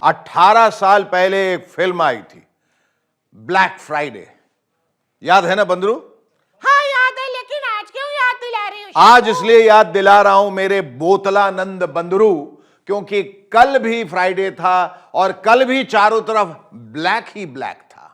18 साल पहले एक फिल्म आई थी, ब्लैक फ्राइडे। याद है ना बंदरू? हाँ याद है, लेकिन आज क्यों याद दिला रही हो? आज इसलिए याद दिला रहा हूं मेरे बोतलानंद बंदरू, क्योंकि कल भी फ्राइडे था और कल भी चारों तरफ ब्लैक ही ब्लैक था।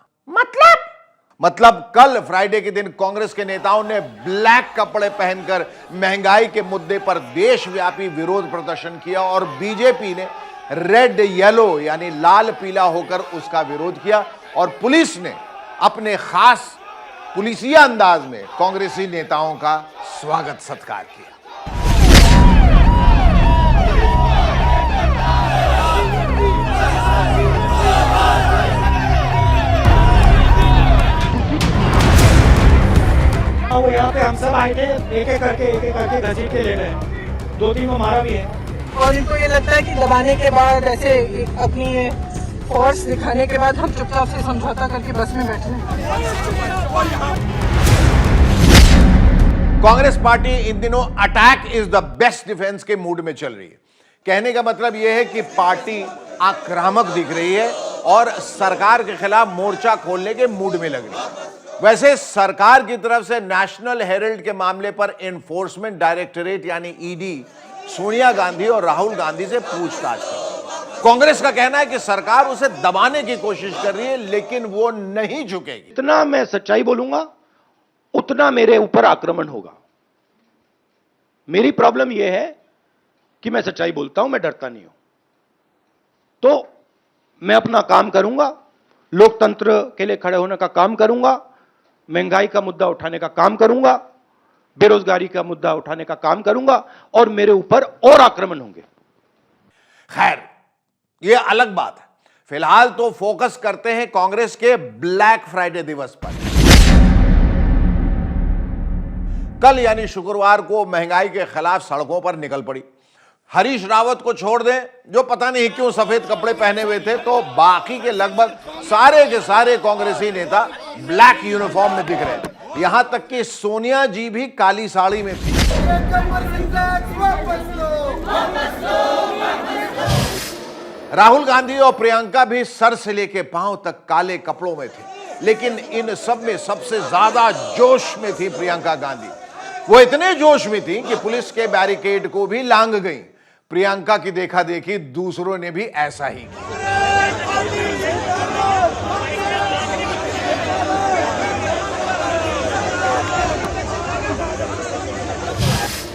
मतलब कल फ्राइडे के दिन कांग्रेस के नेताओं ने ब्लैक कपड़े पहनकर महंगाई के मुद्दे पर देशव्यापी विरोध प्रदर्शन किया और बीजेपी ने रेड येलो यानी लाल पीला होकर उसका विरोध किया और पुलिस ने अपने खास पुलिसिया अंदाज में कांग्रेसी नेताओं का स्वागत सत्कार किया। वो यहाँ पे हम सब आए थे, एक एक करके घसीट के ले गए। 2-3 को मारा भी है। और इनको ये लगता है कि दबाने के बाद ऐसे अपनी फोर्स दिखाने के बाद हम चुपचाप से समझौता करके बस में बैठे हैं। कांग्रेस पार्टी इन दिनों attack is the best defence के मूड में चल रही है। कहने का मतलब यह है कि पार्टी आक्रामक दिख रही है और सरकार के खिलाफ मोर्चा खोलने के मूड में लग रही है। वैसे सरकार की तरफ से नेशनल हेराल्ड के मामले पर एनफोर्समेंट डायरेक्टरेट यानी ईडी सोनिया गांधी और राहुल गांधी से पूछताछ कर रही है। कांग्रेस का कहना है कि सरकार उसे दबाने की कोशिश कर रही है, लेकिन वो नहीं झुकेगी। जितना मैं सच्चाई बोलूंगा उतना मेरे ऊपर आक्रमण होगा। मेरी प्रॉब्लम यह है कि मैं सच्चाई बोलता हूं, मैं डरता नहीं हूं। तो मैं अपना काम करूंगा, लोकतंत्र के लिए खड़े होने का काम करूंगा, महंगाई का मुद्दा उठाने का काम करूंगा, बेरोजगारी का मुद्दा उठाने का काम करूंगा और मेरे ऊपर और आक्रमण होंगे। खैर, यह अलग बात है। फिलहाल तो फोकस करते हैं कांग्रेस के ब्लैक फ्राइडे दिवस पर। कल यानी शुक्रवार को महंगाई के खिलाफ सड़कों पर निकल पड़ी। हरीश रावत को छोड़ दें, जो पता नहीं क्यों सफेद कपड़े पहने हुए थे, तो बाकी के लगभग सारे के सारे कांग्रेसी नेता ब्लैक यूनिफॉर्म में दिख रहे थे। यहां तक कि सोनिया जी भी काली साड़ी में थी। राहुल गांधी और प्रियंका भी सर से लेकर पांव तक काले कपड़ों में थे, लेकिन इन सब में सबसे ज्यादा जोश में थी प्रियंका गांधी। वो इतने जोश में थी कि पुलिस के बैरिकेड को भी लांग गई। प्रियंका की देखा देखी दूसरों ने भी ऐसा ही किया।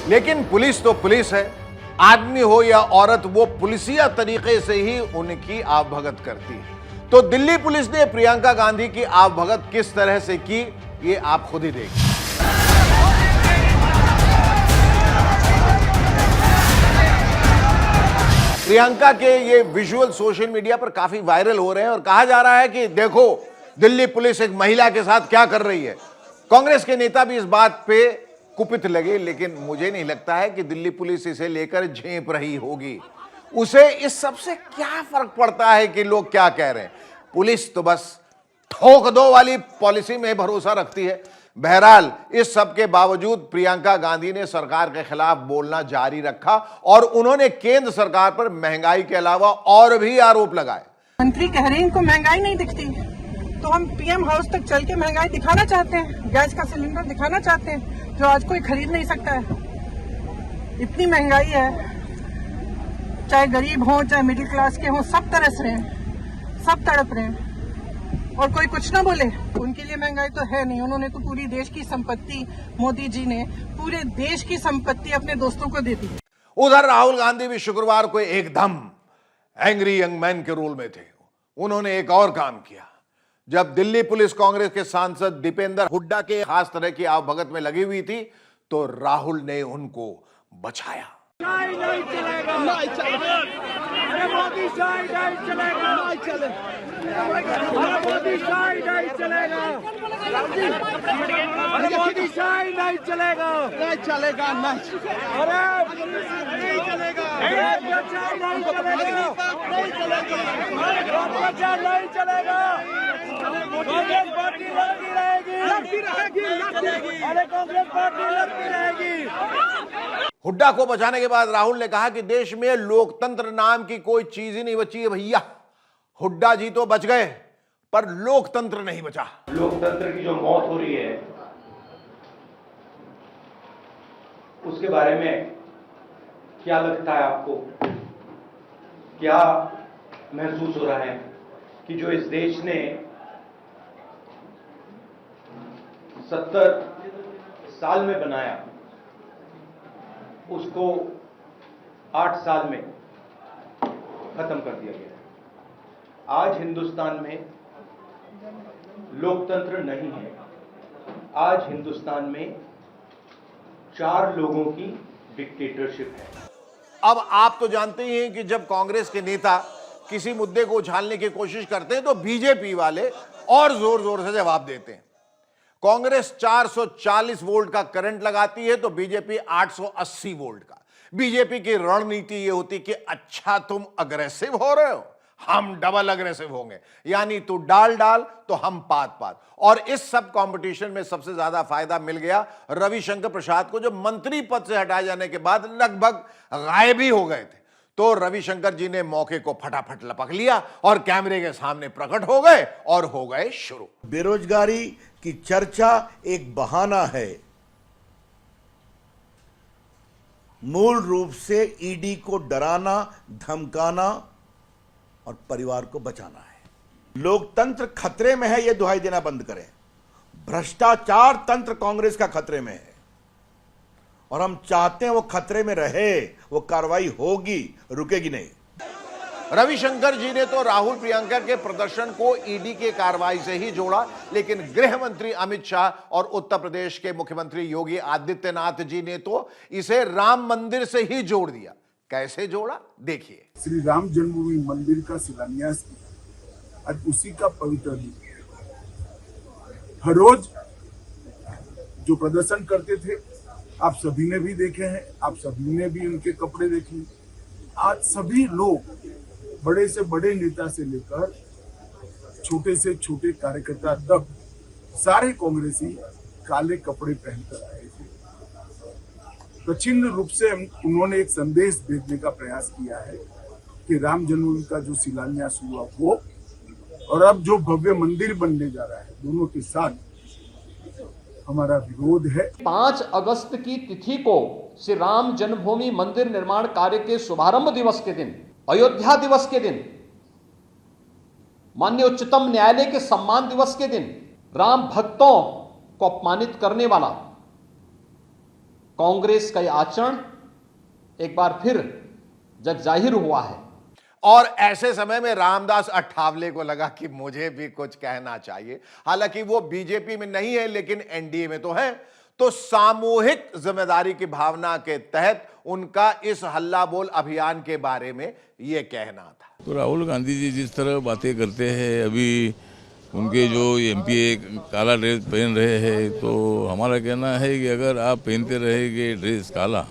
लेकिन पुलिस तो पुलिस है, आदमी हो या औरत, वो पुलिसिया तरीके से ही उनकी आवभगत करती है। तो दिल्ली पुलिस ने प्रियंका गांधी की आवभगत किस तरह से की, ये आप खुद ही देखिए। प्रियंका के ये विजुअल सोशल मीडिया पर काफी वायरल हो रहे हैं और कहा जा रहा है कि देखो दिल्ली पुलिस एक महिला के साथ क्या कर रही है। कांग्रेस के नेता भी इस बात पे कुपित लगे, लेकिन मुझे नहीं लगता है कि दिल्ली पुलिस इसे लेकर झेप रही होगी। उसे इस सब से क्या फर्क पड़ता है कि लोग क्या कह रहे हैं। पुलिस तो बस ठोक दो वाली पॉलिसी में भरोसा रखती है। बहरहाल इस सब के बावजूद प्रियंका गांधी ने सरकार के खिलाफ बोलना जारी रखा और उन्होंने केंद्र सरकार पर महंगाई के अलावा और भी आरोप लगाए। मंत्री कह रहे हैं इनको महंगाई नहीं दिखती, तो हम पीएम हाउस तक चल के महंगाई दिखाना चाहते हैं, गैस का सिलेंडर दिखाना चाहते हैं जो आज कोई खरीद नहीं सकता है। इतनी महंगाई है, चाहे गरीब हो चाहे मिडिल क्लास के हो, सब तरस रहे हैं, सब तड़प रहे हैं और कोई कुछ ना बोले। उनके लिए महंगाई तो है नहीं, उन्होंने तो पूरी देश की संपत्ति, मोदी जी ने पूरे देश की संपत्ति अपने दोस्तों को दे दी। उधर राहुल गांधी भी शुक्रवार को एकदम एंग्री यंग मैन के रोल में थे। उन्होंने एक और काम किया। जब दिल्ली पुलिस कांग्रेस के सांसद दीपेंद्र हुड्डा के खास तरह की आवभगत में लगी हुई थी, तो राहुल ने उनको बचाया। नहीं चलेगा, नहीं चलेगा, मोदी शाही नहीं चलेगा, नहीं चलेगा, मोदी शाही नहीं चलेगा, मोदी शाही नहीं चलेगा, नहीं चलेगा, अरे नहीं चलेगा, नहीं चलेगा, कांग्रेस पार्टी लड़ती रहेगी, अरे कांग्रेस पार्टी लड़ती रहेगी। हुड्डा को बचाने के बाद राहुल ने कहा कि देश में लोकतंत्र नाम की कोई चीज ही नहीं बची है भैया। हुड्डा जी तो बच गए पर लोकतंत्र नहीं बचा। लोकतंत्र की जो मौत हो रही है उसके बारे में क्या लगता है आपको? क्या महसूस हो रहा है कि जो इस देश ने 70 साल में बनाया उसको 8 साल में खत्म कर दिया गया? आज हिंदुस्तान में लोकतंत्र नहीं है। आज हिंदुस्तान में 4 लोगों की डिक्टेटरशिप है। अब आप तो जानते ही हैं कि जब कांग्रेस के नेता किसी मुद्दे को उछालने की कोशिश करते हैं तो बीजेपी वाले और जोर जोर से जवाब देते हैं। कांग्रेस 440 वोल्ट का करंट लगाती है तो बीजेपी 880 वोल्ट का। बीजेपी की रणनीति यह होती कि अच्छा तुम अग्रेसिव हो रहे हो, हम डबल अग्रेसिव होंगे, यानी तू डाल डाल तो हम पात पात। और इस सब कंपटीशन में सबसे ज्यादा फायदा मिल गया रविशंकर प्रसाद को, जो मंत्री पद से हटाए जाने के बाद लगभग गायब ही हो गए थे। तो रविशंकर जी ने मौके को फटाफट लपक लिया और कैमरे के सामने प्रकट हो गए और हो गए शुरू। बेरोजगारी की चर्चा एक बहाना है, मूल रूप से ईडी को डराना, धमकाना और परिवार को बचाना है। लोकतंत्र खतरे में है, यह दुहाई देना बंद करें। भ्रष्टाचार तंत्र कांग्रेस का खतरे में है और हम चाहते हैं वो खतरे में रहे, वो कार्रवाई होगी, रुकेगी नहीं। रविशंकर जी ने तो राहुल प्रियंका के प्रदर्शन को ईडी के कार्रवाई से ही जोड़ा, लेकिन गृह मंत्री अमित शाह और उत्तर प्रदेश के मुख्यमंत्री योगी आदित्यनाथ जी ने तो इसे राम मंदिर से ही जोड़ दिया। कैसे जोड़ा, देखिए। श्री राम जन्मभूमि मंदिर का शिलान्यास किया, आज उसी का पवित्र दिन। हर रोज जो प्रदर्शन करते थे आप सभी ने भी देखे हैं, आप सभी ने भी उनके कपड़े देखे। आज सभी लोग, बड़े से बड़े नेता से लेकर छोटे से छोटे कार्यकर्ता तक, सारे कांग्रेसी काले कपड़े पहनकर आए थे। प्रचिन्न रूप से उन्होंने एक संदेश भेजने का प्रयास किया है कि राम जन्मभूमि का जो शिलान्यास हुआ वो, और अब जो भव्य मंदिर बनने जा रहा है, दोनों के साथ हमारा विरोध है। 5 अगस्त की तिथि को श्री राम जन्मभूमि मंदिर निर्माण कार्य के शुभारंभ दिवस के दिन, अयोध्या दिवस के दिन, माननीय उच्चतम न्यायालय के सम्मान दिवस के दिन राम भक्तों को अपमानित करने वाला कांग्रेस का यह आचरण एक बार फिर जग जाहिर हुआ है। और ऐसे समय में रामदास अठावले को लगा कि मुझे भी कुछ कहना चाहिए। हालांकि वो बीजेपी में नहीं है लेकिन एनडीए में तो है। तो सामूहिक जिम्मेदारी की भावना के तहत उनका इस हल्ला बोल अभियान के बारे में यह कहना था। तो राहुल गांधी जी जिस तरह बातें करते हैं, अभी उनके जो एमपी काला ड्रेस पहन रहे हैं, तो हमारा कहना है कि अगर आप पहनते रहेंगे ड्रेस काला,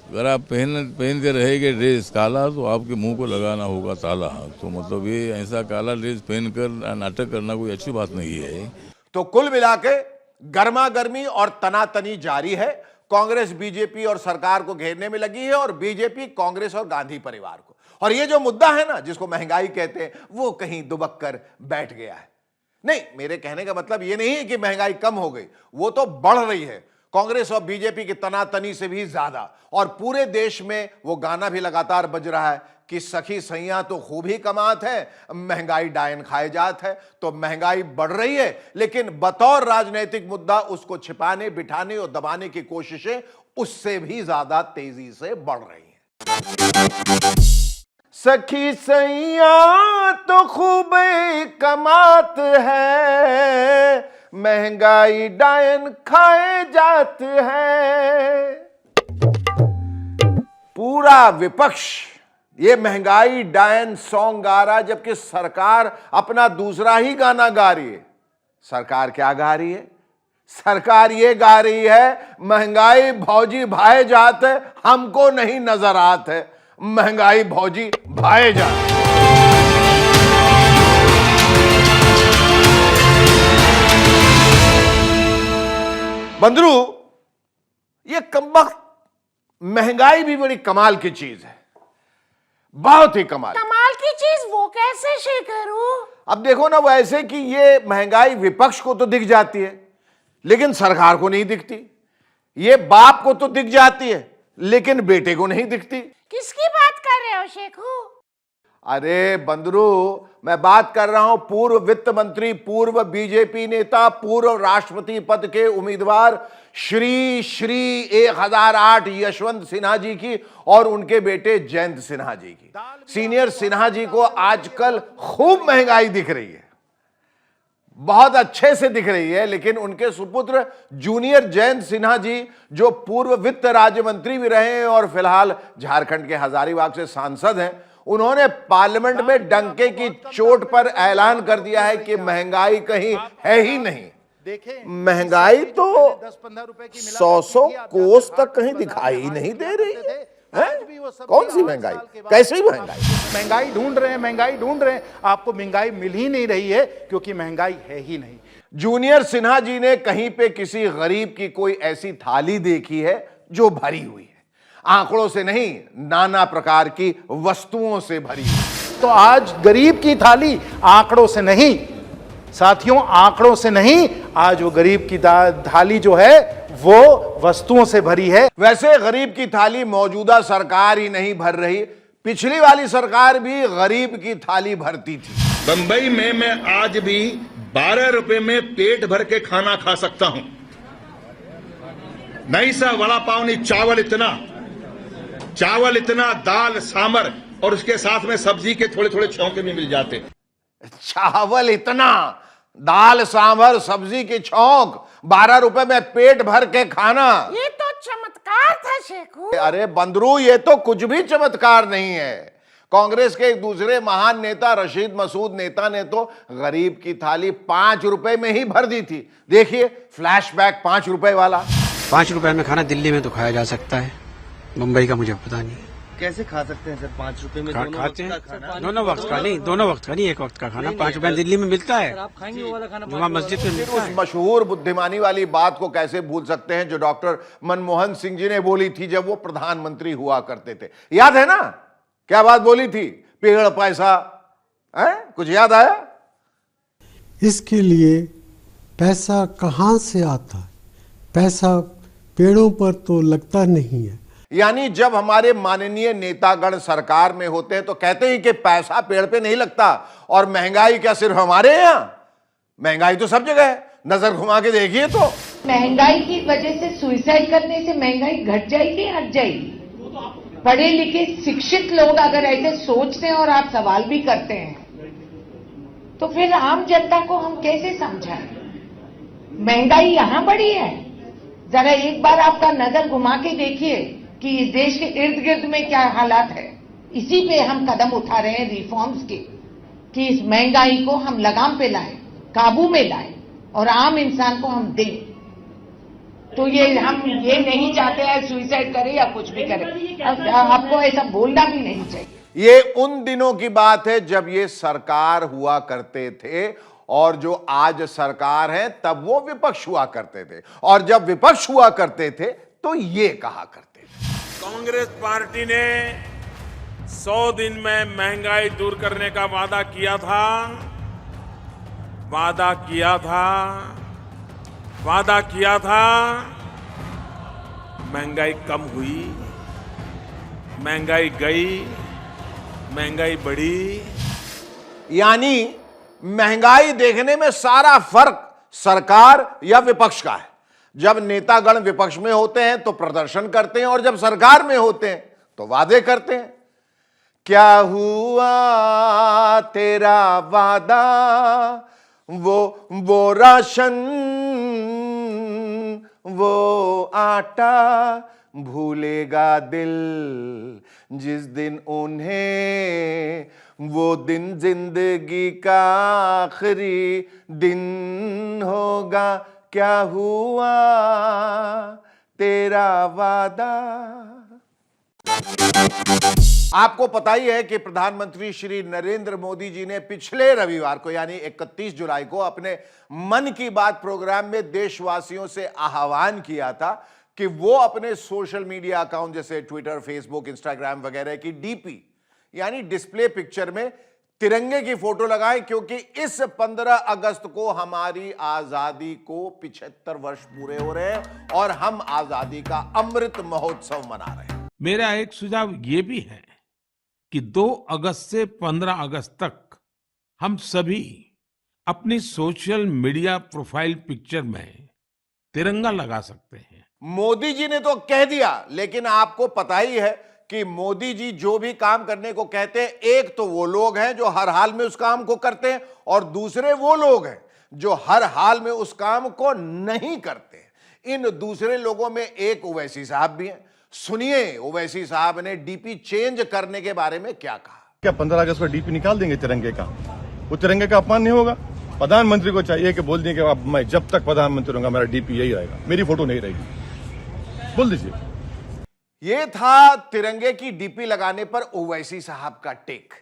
अगर आप पहनते रहेंगे ड्रेस काला, तो आपके मुंह को लगाना होगा ताला। तो मतलब ये ऐसा काला ड्रेस पहनकर नाटक करना कोई अच्छी बात नहीं है। तो कुल मिला के गर्मा गर्मी और तनातनी जारी है। कांग्रेस बीजेपी और सरकार को घेरने में लगी है और बीजेपी कांग्रेस और गांधी परिवार को। और ये जो मुद्दा है ना, जिसको महंगाई कहते हैं, वो कहीं दुबक कर बैठ गया है। नहीं, मेरे कहने का मतलब ये नहीं है कि महंगाई कम हो गई, वो तो बढ़ रही है कांग्रेस और बीजेपी की तनातनी से भी ज्यादा। और पूरे देश में वो गाना भी लगातार बज रहा है कि सखी सैया तो खूब ही कमात है, महंगाई डायन खाए जात है। तो महंगाई बढ़ रही है, लेकिन बतौर राजनीतिक मुद्दा उसको छिपाने, बिठाने और दबाने की कोशिशें उससे भी ज्यादा तेजी से बढ़ रही हैं। सखी सैया तो खूब कमात है, महंगाई डायन खाए जात है। पूरा विपक्ष ये महंगाई डायन सॉन्ग गा रहा है, जबकि सरकार अपना दूसरा ही गाना गा रही है। सरकार क्या गा रही है? सरकार ये गा रही है, महंगाई भौजी भाए जात है, हमको नहीं नजर आत है, महंगाई भौजी भाए जात है। बंदरू, ये कमबख्त महंगाई भी बड़ी कमाल की चीज है। बहुत ही कमाल। कमाल की चीज वो कैसे शेखर हो? अब देखो ना, वैसे कि ये महंगाई विपक्ष को तो दिख जाती है लेकिन सरकार को नहीं दिखती, ये बाप को तो दिख जाती है लेकिन बेटे को नहीं दिखती। किसकी बात कर रहे हो शेखू? अरे बंदरू, मैं बात कर रहा हूं पूर्व वित्त मंत्री, पूर्व बीजेपी नेता, पूर्व राष्ट्रपति पद के उम्मीदवार श्री 1008 यशवंत सिन्हा जी की और उनके बेटे जयंत सिन्हा जी की। सीनियर सिन्हा जी को आजकल खूब महंगाई दिख रही है, बहुत अच्छे से दिख रही है, लेकिन उनके सुपुत्र जूनियर जयंत सिन्हा जी, जो पूर्व वित्त राज्य मंत्री भी रहे हैं और फिलहाल झारखंड के हजारीबाग से सांसद हैं, उन्होंने पार्लियामेंट में डंके की चोट पर ऐलान कर दिया है कि महंगाई कहीं है ही नहीं। महंगाई तो 100 कोस तक कहीं दिखाई नहीं दे रही है। कौन सी महंगाई, कैसी महंगाई? महंगाई ढूंढ रहे हैं, महंगाई ढूंढ रहे हैं, आपको महंगाई मिल ही नहीं रही है क्योंकि महंगाई है ही नहीं। जूनियर सिन्हा जी ने कहीं पे किसी गरीब की कोई ऐसी थाली देखी है जो भरी हुई है? आंकड़ों से नहीं, नाना प्रकार की वस्तुओं से भरी हुई। तो आज गरीब की थाली आंकड़ों से नहीं साथियों, आंकड़ों से नहीं, आज वो गरीब की थाली जो है वो वस्तुओं से भरी है। वैसे गरीब की थाली मौजूदा सरकार ही नहीं भर रही, पिछली वाली सरकार भी गरीब की थाली भरती थी। बंबई में मैं आज भी 12 रुपए में पेट भर के खाना खा सकता हूं। नहीं सा वड़ा पाव नहीं, चावल इतना, दाल सांबर और उसके साथ में सब्जी के थोड़े थोड़े छौंके भी मिल जाते। चावल इतना, दाल सांभर, सब्जी की छौंक, 12 रुपए में पेट भर के खाना, ये तो चमत्कार था शेखू। अरे बंदरू, ये तो कुछ भी चमत्कार नहीं है। कांग्रेस के एक दूसरे महान नेता रशीद मसूद नेता ने तो गरीब की थाली 5 रुपए में ही भर दी थी। देखिए फ्लैशबैक 5 रुपए वाला। 5 रुपए में खाना दिल्ली में तो खाया जा सकता है, मुंबई का मुझे पता नहीं। कैसे खा सकते हैं सर 5 रुपए में? खाते हैं दोनों वक्त का नहीं, दोनों वक्त का नहीं, एक वक्त का खाना 5 रुपए दिल्ली में मिलता है। आप खाएंगे वो वाला खाना जुमा मस्जिद में मिलता है। उस मशहूर बुद्धिमानी वाली बात को कैसे भूल सकते हैं जो डॉक्टर मनमोहन सिंह जी ने बोली थी जब वो प्रधानमंत्री हुआ करते थे? याद है ना, क्या बात बोली थी? पेड़ पैसा है, कुछ याद आया? इसके लिए पैसा कहां से आता है? पैसा पेड़ों पर तो लगता नहीं है। यानी जब हमारे माननीय नेतागण सरकार में होते हैं तो कहते हैं कि पैसा पेड़ पे नहीं लगता, और महंगाई क्या सिर्फ हमारे यहां? महंगाई तो सब जगह है, नजर घुमा के देखिए तो। महंगाई की वजह से सुइसाइड करने से महंगाई घट जाएगी, हट जाएगी? पढ़े लिखे शिक्षित लोग अगर ऐसे सोचते हैं और आप सवाल भी करते हैं तो फिर आम जनता को हम कैसे समझाएं? महंगाई यहां बढ़ी है, जरा एक बार आपका नजर घुमा के देखिए कि इस देश के इर्द गिर्द में क्या हालात है। इसी पे हम कदम उठा रहे हैं रिफॉर्म्स के, कि इस महंगाई को हम लगाम पे लाएं, काबू में लाएं और आम इंसान को हम दें। तो ये हम ये नहीं चाहते हैं सुइसाइड करे या कुछ भी करे, आपको ऐसा बोलना भी नहीं चाहिए। ये उन दिनों की बात है जब ये सरकार हुआ करते थे, और जो आज सरकार है तब वो विपक्ष हुआ करते थे, और जब विपक्ष हुआ करते थे तो ये कहा करते थे। कांग्रेस पार्टी ने 100 दिन में महंगाई दूर करने का वादा किया था, महंगाई कम हुई, महंगाई गई, महंगाई बढ़ी। यानी महंगाई देखने में सारा फर्क सरकार या विपक्ष का है। जब नेतागण विपक्ष में होते हैं तो प्रदर्शन करते हैं, और जब सरकार में होते हैं तो वादे करते हैं। क्या हुआ तेरा वादा, वो राशन, वो आटा, भूलेगा दिल जिस दिन उन्हें, वो दिन जिंदगी का आखिरी दिन होगा। क्या हुआ तेरा वादा। आपको पता ही है कि प्रधानमंत्री श्री नरेंद्र मोदी जी ने पिछले रविवार को यानी 31 जुलाई को अपने मन की बात प्रोग्राम में देशवासियों से आह्वान किया था कि वो अपने सोशल मीडिया अकाउंट जैसे ट्विटर, फेसबुक, इंस्टाग्राम वगैरह की डीपी यानी डिस्प्ले पिक्चर में तिरंगे की फोटो लगाएं, क्योंकि इस 15 अगस्त को हमारी आजादी को 75 वर्ष पूरे हो रहे हैं और हम आजादी का अमृत महोत्सव मना रहे हैं। मेरा एक सुझाव ये भी है कि 2 अगस्त से 15 अगस्त तक हम सभी अपनी सोशल मीडिया प्रोफाइल पिक्चर में तिरंगा लगा सकते हैं। मोदी जी ने तो कह दिया, लेकिन आपको पता ही है कि मोदी जी जो भी काम करने को कहते हैं, एक तो वो लोग हैं जो हर हाल में उस काम को करते हैं और दूसरे वो लोग हैं जो हर हाल में उस काम को नहीं करते। इन दूसरे लोगों में एक ओवैसी साहब भी हैं। सुनिए ओवैसी साहब ने डीपी चेंज करने के बारे में क्या कहा। क्या 15 अगस्त को डीपी निकाल देंगे तिरंगे का? वो तिरंगे का अपमान नहीं होगा? प्रधानमंत्री को चाहिए कि बोल दें कि अब मैं जब तक प्रधानमंत्री रहूंगा मेरा डीपी यही रहेगा, मेरी फोटो नहीं रहेगी, बोल दीजिए। यह था तिरंगे की डीपी लगाने पर ओवैसी साहब का टेक।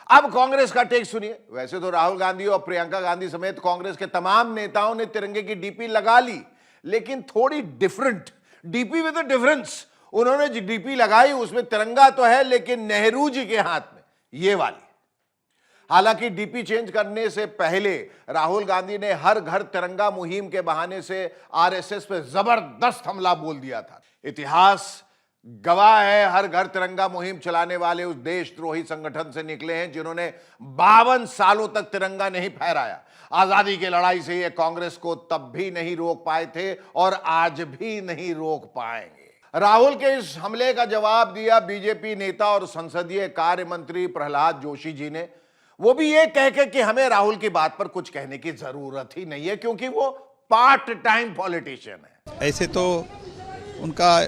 अब कांग्रेस का टेक सुनिए। वैसे तो राहुल गांधी और प्रियंका गांधी समेत कांग्रेस के तमाम नेताओं ने तिरंगे की डीपी लगा ली, लेकिन थोड़ी different DP with a difference. उन्होंने जो डीपी लगाई उसमें तिरंगा तो है, लेकिन नेहरू जी के हाथ में ये वाली। हालांकि डीपी चेंज करने से पहले राहुल गांधी ने हर घर तिरंगा मुहिम के बहाने से आरएसएस पे जबरदस्त हमला बोल दिया था। इतिहास गवाह है, हर घर तिरंगा मुहिम चलाने वाले उस देशद्रोही संगठन से निकले हैं जिन्होंने 52 सालों तक तिरंगा नहीं फहराया। आजादी की लड़ाई से ये कांग्रेस को तब भी नहीं रोक पाए थे और आज भी नहीं रोक पाएंगे। राहुल के इस हमले का जवाब दिया बीजेपी नेता और संसदीय कार्य मंत्री प्रहलाद जोशी जी ने, वो भी ये कह के कि हमें राहुल की बात पर कुछ कहने की जरूरत ही नहीं है क्योंकि वो पार्ट टाइम पॉलिटिशियन है। ऐसे तो उनका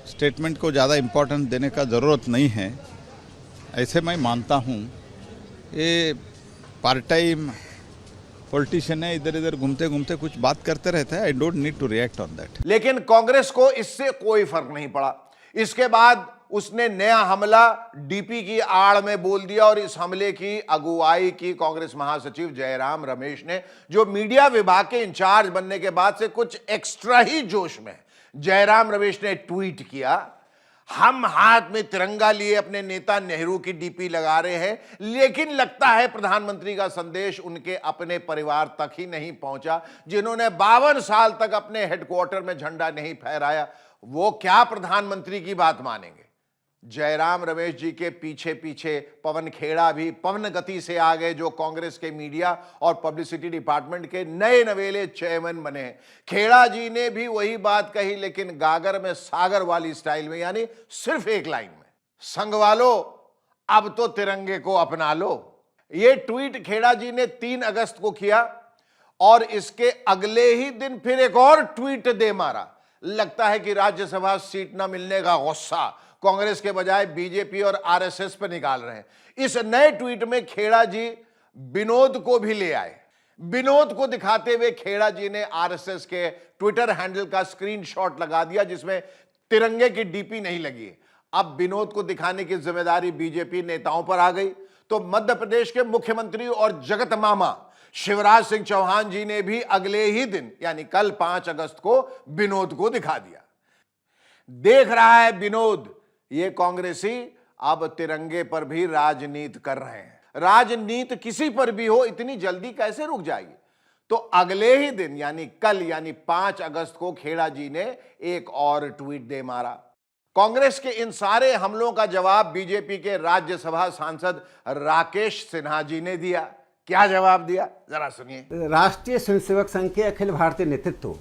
स्टेटमेंट को ज़्यादा इम्पोर्टेंस देने का ज़रूरत नहीं है, ऐसे मैं मानता हूँ। ये पार्ट टाइम पॉलिटिशियन है, इधर इधर घूमते घूमते कुछ बात करते रहते हैं। I don't need to react on that. लेकिन कांग्रेस को इससे कोई फर्क नहीं पड़ा। इसके बाद उसने नया हमला डीपी की आड़ में बोल दिया और इस हमले की अगुवाई की कांग्रेस महासचिव जयराम रमेश ने, जो मीडिया विभाग के इंचार्ज बनने के बाद से कुछ एक्स्ट्रा ही जोश में। जयराम रमेश ने ट्वीट किया, हम हाथ में तिरंगा लिए अपने नेता नेहरू की डीपी लगा रहे हैं, लेकिन लगता है प्रधानमंत्री का संदेश उनके अपने परिवार तक ही नहीं पहुंचा, जिन्होंने 52 साल तक अपने हेडक्वार्टर में झंडा नहीं फहराया। वो क्या प्रधानमंत्री की बात मानेंगे। जयराम रमेश जी के पीछे पीछे पवन खेड़ा भी पवन गति से आ गए, जो कांग्रेस के मीडिया और पब्लिसिटी डिपार्टमेंट के नए नवेले चेयरमैन बने। खेड़ा जी ने भी वही बात कही, लेकिन गागर में सागर वाली स्टाइल में, यानी सिर्फ एक लाइन में, संग वालों अब तो तिरंगे को अपना लो। यह ट्वीट खेड़ा जी ने 3 अगस्त को किया और इसके अगले ही दिन फिर एक और ट्वीट दे मारा। लगता है कि राज्यसभा सीट न मिलने का गुस्सा कांग्रेस के बजाय बीजेपी और आरएसएस पर निकाल रहे हैं। इस नए ट्वीट में खेड़ा जी विनोद को भी ले आए। विनोद को दिखाते हुए खेड़ा जी ने आरएसएस के ट्विटर हैंडल का स्क्रीनशॉट लगा दिया जिसमें तिरंगे की डीपी नहीं लगी है। अब विनोद को दिखाने की जिम्मेदारी बीजेपी नेताओं पर आ गई, तो मध्य प्रदेश के मुख्यमंत्री और जगत मामा शिवराज सिंह चौहान जी ने भी अगले ही दिन यानी कल 5 अगस्त को विनोद को दिखा दिया। देख रहा है विनोद, ये कांग्रेसी अब तिरंगे पर भी राजनीति कर रहे हैं। राजनीति किसी पर भी हो, इतनी जल्दी कैसे रुक जाएगी। तो अगले ही दिन यानी कल यानी 5 अगस्त को खेड़ा जी ने एक और ट्वीट दे मारा। कांग्रेस के इन सारे हमलों का जवाब बीजेपी के राज्यसभा सांसद राकेश सिन्हा जी ने दिया। क्या जवाब दिया, जरा सुनिए। राष्ट्रीय स्वयंसेवक संघ के अखिल भारतीय नेतृत्व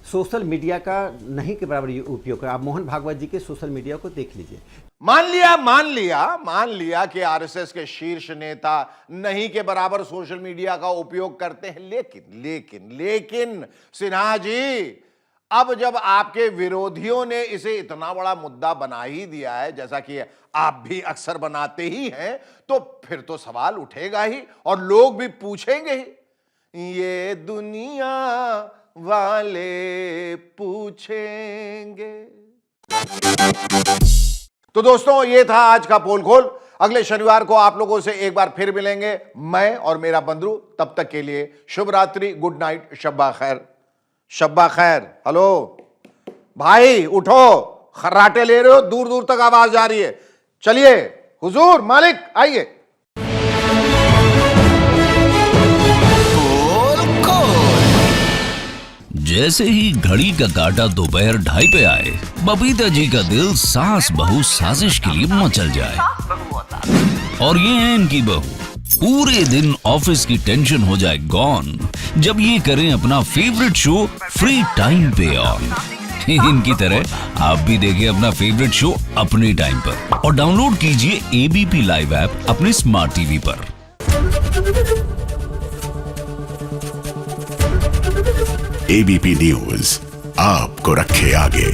सोशल मीडिया का नहीं के बराबर उपयोग कर। आप मोहन भागवत जी के सोशल मीडिया को देख लीजिए। मान लिया कि आरएसएस के शीर्ष नेता नहीं के बराबर सोशल मीडिया का उपयोग करते हैं, लेकिन सिन्हा जी, अब जब आपके विरोधियों ने इसे इतना बड़ा मुद्दा बना ही दिया है, जैसा कि आप भी अक्सर बनाते ही हैं, तो फिर तो सवाल उठेगा ही और लोग भी पूछेंगे ही। ये दुनिया वाले पूछेंगे। तो दोस्तों, ये था आज का पोल खोल। अगले शनिवार को आप लोगों से एक बार फिर मिलेंगे, मैं और मेरा बंधु। तब तक के लिए शुभ रात्रि, गुड नाइट, शब्बा खैर। शब्बा खैर। हेलो भाई, उठो, खर्राटे ले रहे हो, दूर दूर तक आवाज जा रही है। चलिए हुजूर मालिक आइए। जैसे ही घड़ी का काटा दोपहर 2:30 पे आए, बबीता जी का दिल सास बहू साजिश के लिए मचल जाए। और ये है इनकी बहू, पूरे दिन ऑफिस की टेंशन हो जाए गॉन जब ये करें अपना फेवरेट शो फ्री टाइम पे ऑन। इनकी तरह आप भी देखें अपना फेवरेट शो अपने टाइम पर और डाउनलोड कीजिए एबीपी लाइव ऐप अपने स्मार्ट टीवी पर। एबीपी न्यूज आपको रखे आगे।